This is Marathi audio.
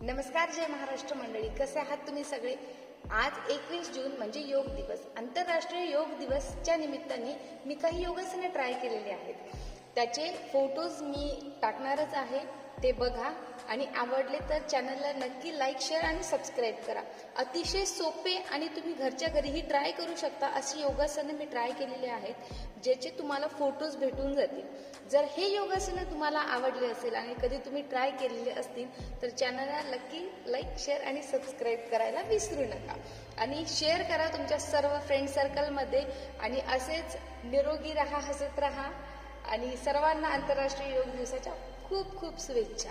नमस्कार, जय महाराष्ट्र मंडळी. कसे आहात तुम्ही सगळे? आज 21 जून म्हणजे योग दिवस, आंतरराष्ट्रीय योग दिवसच्या निमित्ताने मी काही योगासने ट्राय केलेली आहेत. त्याचे फोटोज मी टाकणारच आहे, ते बघा आणि आवडले तर चॅनलला नक्की लाईक, शेअर आणि सबस्क्राईब करा. अतिशय सोपे आणि तुम्ही घरच्या घरीही ट्राय करू शकता अशी योगासने मी ट्राय केलेली आहेत, ज्याचे तुम्हाला फोटोज भेटून जातील. जर हे योगासने तुम्हाला आवडले असेल आणि कधी तुम्ही ट्राय केलेले असतील तर चॅनलला नक्की लाईक, शेअर आणि सबस्क्राईब करायला विसरू नका. आणि शेअर करा तुमच्या सर्व फ्रेंड सर्कलमध्ये. आणि असेच निरोगी राहा, हसत राहा आणि सर्वांना आंतरराष्ट्रीय योग दिवसाच्या खूप खूप शुभेच्छा.